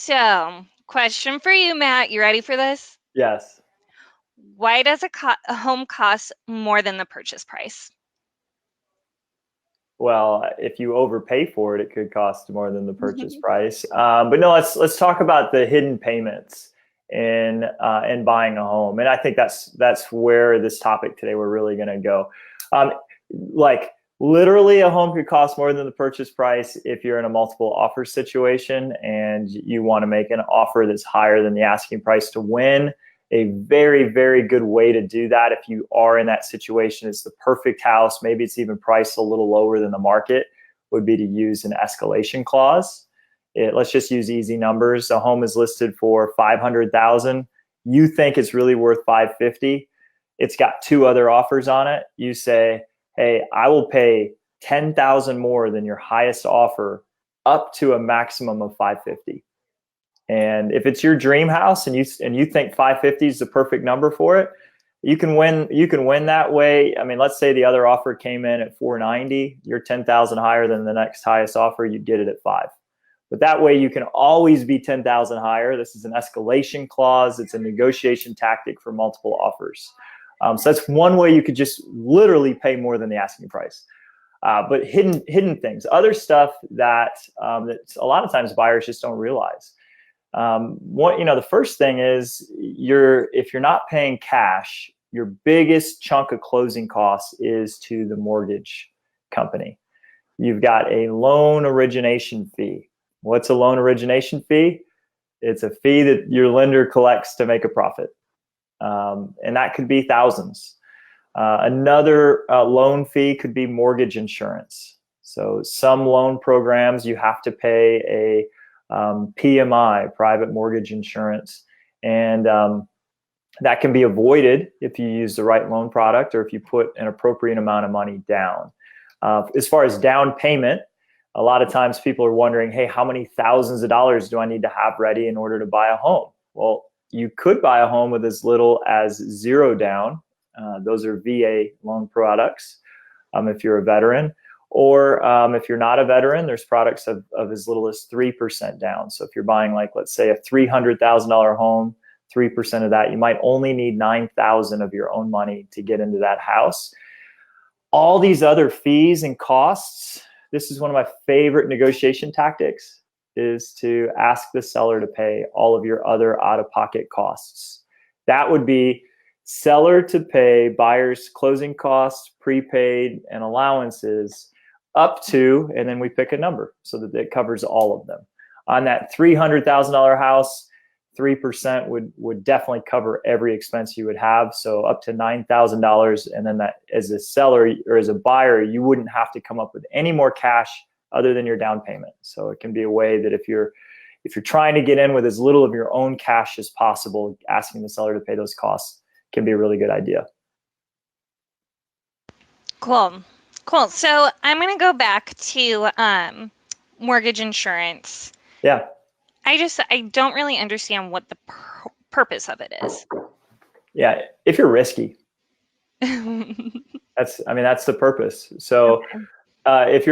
So, question for you, Matt. You ready for this? Yes. Why does a home cost more than the purchase price? Well, if you overpay for it, it could cost more than the purchase price. But no, let's talk about the hidden payments in buying a home, and I think that's where this topic today we're really going to go. Um, like literally, a home could cost more than the purchase price if you're in a multiple offer situation and you want to make an offer that's higher than the asking price to win. A very, very good way to do that if you are in that situation. It's the perfect house. Maybe it's even priced a little lower than the market, would be to use an escalation clause. Let's just use easy numbers. A home is listed for 500,000. You think it's really worth 550. It's got two other offers on it. You say, hey, I will pay 10,000 more than your highest offer up to a maximum of 550. And if it's your dream house and you think 550 is the perfect number for it, you can win that way. I mean, let's say the other offer came in at 490, you're 10,000 higher than the next highest offer, you'd get it at 5. But that way you can always be 10,000 higher. This is an escalation clause. It's a negotiation tactic for multiple offers. So that's one way you could just literally pay more than the asking price. But hidden things, other stuff that a lot of times buyers just don't realize. The first thing is if you're not paying cash, your biggest chunk of closing costs is to the mortgage company. You've got a loan origination fee. What's a loan origination fee? It's a fee that your lender collects to make a profit. And that could be thousands. Another loan fee could be mortgage insurance. So some loan programs, you have to pay a PMI, private mortgage insurance, and that can be avoided if you use the right loan product or if you put an appropriate amount of money down. As far as down payment, a lot of times people are wondering, hey, how many thousands of dollars do I need to have ready in order to buy a home? Well, you could buy a home with as little as 0 down. Those are VA loan products if you're a veteran. Or if you're not a veteran, there's products of as little as 3% down. So if you're buying, like, let's say a $300,000 home, 3% of that, you might only need $9,000 of your own money to get into that house. All these other fees and costs, this is one of my favorite negotiation tactics, is to ask the seller to pay all of your other out-of-pocket costs. That would be seller to pay buyer's closing costs, prepaid, and allowances up to, and then we pick a number so that it covers all of them. On that $300,000 house, 3% would definitely cover every expense you would have. So up to $9,000. And then that, as a seller or as a buyer, you wouldn't have to come up with any more cash other than your down payment. So it can be a way that if you're trying to get in with as little of your own cash as possible, asking the seller to pay those costs can be a really good idea. Cool. So I'm going to go back to mortgage insurance. Yeah. I don't really understand what the purpose of it is. Yeah, if you're risky, that's the purpose. So if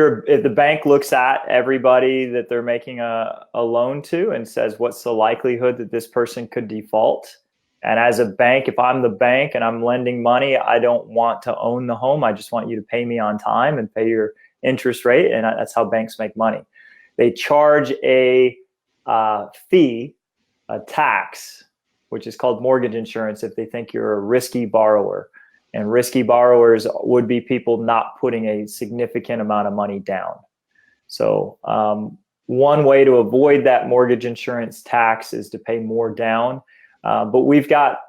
the bank looks at everybody that they're making a loan to and says, what's the likelihood that this person could default? And as a bank, if I'm the bank and I'm lending money, I don't want to own the home. I just want you to pay me on time and pay your interest rate. And that's how banks make money. They charge a fee, a tax, which is called mortgage insurance, if they think you're a risky borrower. And risky borrowers would be people not putting a significant amount of money down. So one way to avoid that mortgage insurance tax is to pay more down. But we've got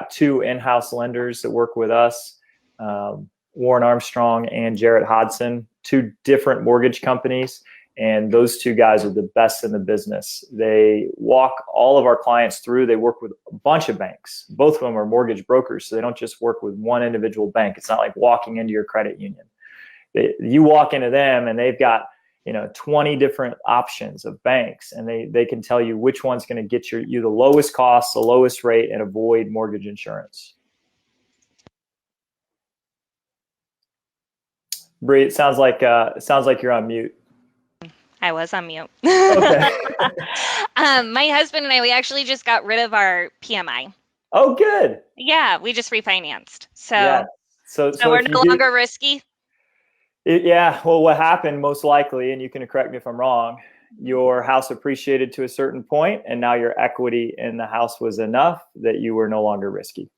two in-house lenders that work with us, Warren Armstrong and Jarrett Hodson, two different mortgage companies. And those two guys are the best in the business. They walk all of our clients through. They work with a bunch of banks. Both of them are mortgage brokers, so they don't just work with one individual bank. It's not like walking into your credit union. You walk into them and they've got 20 different options of banks, and they can tell you which one's going to get you the lowest cost, the lowest rate, and avoid mortgage insurance. Bree, it sounds like you're on mute. I was on mute. Okay. My husband and I, we actually just got rid of our PMI. Oh, good. Yeah, we just refinanced. Yeah. So, So, so so we're if you no do, longer risky. yeah, well, what happened most likely, and you can correct me if I'm wrong, your house appreciated to a certain point, and now your equity in the house was enough that you were no longer risky.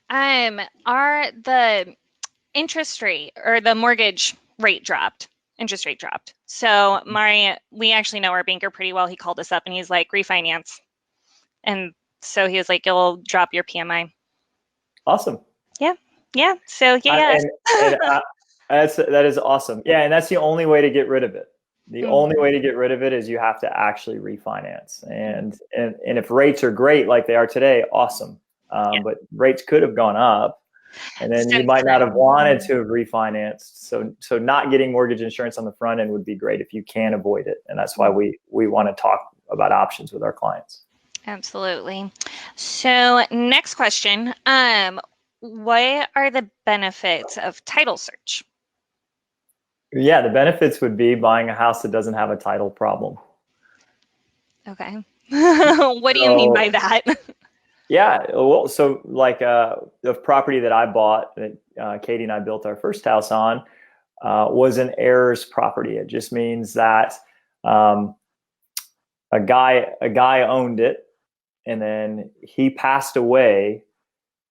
Our the interest rate or the mortgage rate dropped. Interest rate dropped. So we actually know our banker pretty well. He called us up and he's like, refinance. And so he was like, it'll drop your PMI. Awesome. Yeah. Yeah. So I, yeah. and that is awesome. Yeah, and that's the only way to get rid of it. The only way to get rid of it is you have to actually refinance. And if rates are great like they are today, awesome. Yeah. But rates could have gone up, and then you might not have wanted to have refinanced. So not getting mortgage insurance on the front end would be great if you can avoid it. And that's why we want to talk about options with our clients. Absolutely. So next question. What are the benefits of title search? Yeah, the benefits would be buying a house that doesn't have a title problem. Okay. What do you mean by that? Yeah, well, so like the property that I bought that Katie and I built our first house on was an heirs property. It just means that a guy owned it, and then he passed away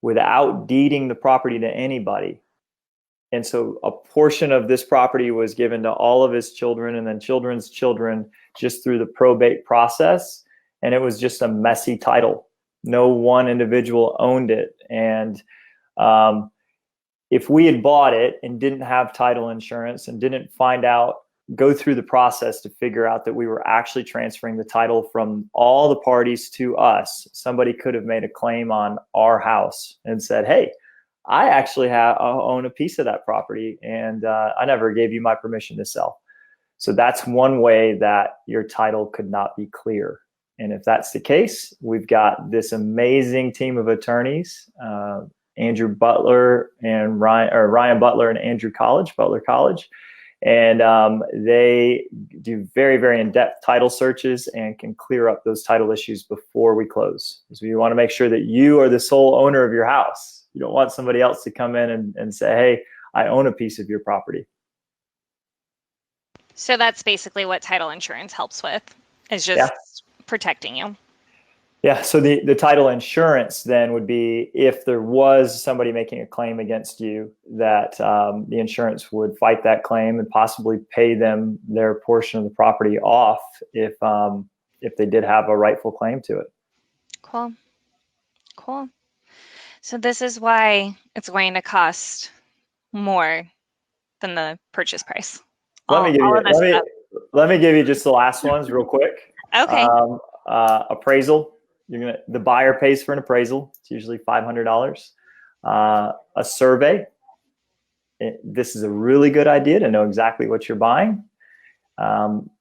without deeding the property to anybody. And so a portion of this property was given to all of his children and then children's children just through the probate process. And it was just a messy title. No one individual owned it. And if we had bought it and didn't have title insurance and didn't go through the process to figure out that we were actually transferring the title from all the parties to us, somebody could have made a claim on our house and said, hey, I actually own a piece of that property, and I never gave you my permission to sell. So that's one way that your title could not be clear. And if that's the case, we've got this amazing team of attorneys, Andrew Butler and Ryan Butler and Andrew Butler College. And they do very, very in-depth title searches and can clear up those title issues before we close. Because we want to make sure that you are the sole owner of your house. You don't want somebody else to come in and say, hey, I own a piece of your property. So that's basically what title insurance helps with, is just protecting you. Yeah, so the title insurance then would be if there was somebody making a claim against you, that the insurance would fight that claim and possibly pay them their portion of the property off if they did have a rightful claim to it. Cool. So this is why it's going to cost more than the purchase price. Let me give you just the last ones real quick. Okay. Appraisal. The buyer pays for an appraisal. It's usually $500. A survey. This is a really good idea to know exactly what you're buying.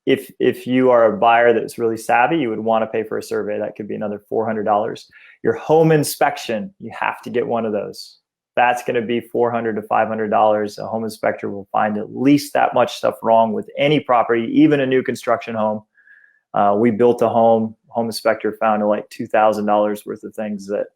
If you are a buyer that's really savvy, you would want to pay for a survey. That could be another $400. Your home inspection, you have to get one of those. That's going to be $400 to $500. A home inspector will find at least that much stuff wrong with any property, even a new construction home. We built a home inspector found like $2,000 worth of things that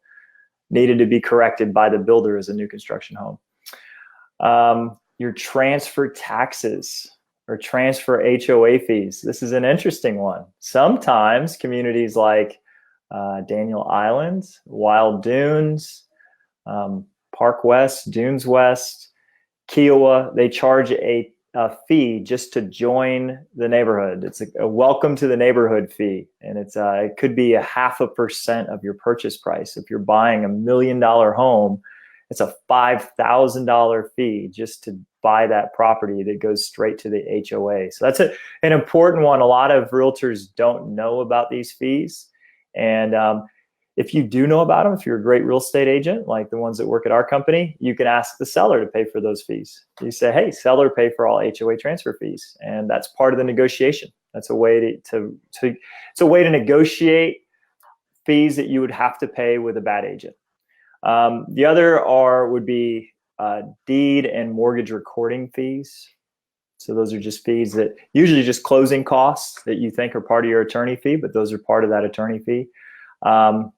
needed to be corrected by the builder as a new construction home. Your transfer taxes or transfer HOA fees. This is an interesting one. Sometimes communities like Daniel Island, Wild Dunes, Park West, Dunes West, Kiowa, they charge a fee just to join the neighborhood. It's a welcome to the neighborhood fee, and it could be 0.5% of your purchase price. If you're buying $1 million home, it's a $5,000 fee just to buy that property that goes straight to the HOA. So that's an important one. A lot of realtors don't know about these fees, and if you do know about them, if you're a great real estate agent, like the ones that work at our company, you can ask the seller to pay for those fees. You say, hey, seller, pay for all HOA transfer fees. And that's part of the negotiation. That's a way it's a way to negotiate fees that you would have to pay with a bad agent. The other would be deed and mortgage recording fees. So those are just fees that usually just closing costs that you think are part of your attorney fee, but those are part of that attorney fee. And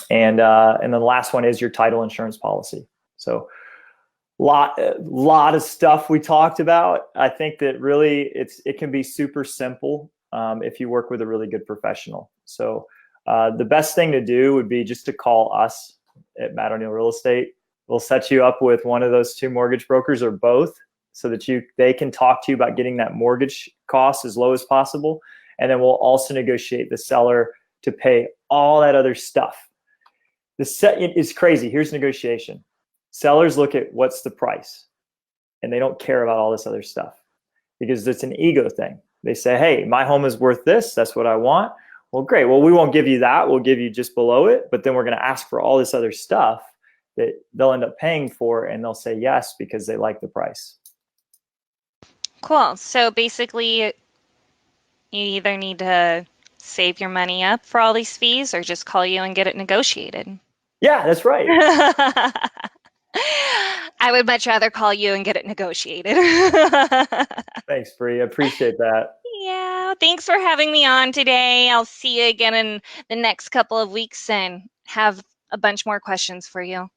then the last one is your title insurance policy. So lot of stuff we talked about. I think that really it can be super simple if you work with a really good professional. So the best thing to do would be just to call us at Matt O'Neill Real Estate. We'll set you up with one of those two mortgage brokers or both, so that they can talk to you about getting that mortgage cost as low as possible. And then we'll also negotiate the seller to pay all that other stuff. It's crazy. Here's negotiation. Sellers look at what's the price, and they don't care about all this other stuff because it's an ego thing. They say, hey, my home is worth this. That's what I want. Well, great. Well, we won't give you that. We'll give you just below it. But then we're going to ask for all this other stuff that they'll end up paying for, and they'll say yes because they like the price. Cool. So basically, you either need to save your money up for all these fees or just call you and get it negotiated. Yeah, that's right. I would much rather call you and get it negotiated. Thanks, Bree. I appreciate that. Yeah, thanks for having me on today. I'll see you again in the next couple of weeks and have a bunch more questions for you.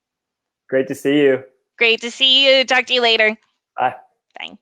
Great to see you. Great to see you. Talk to you later. Bye. Bye.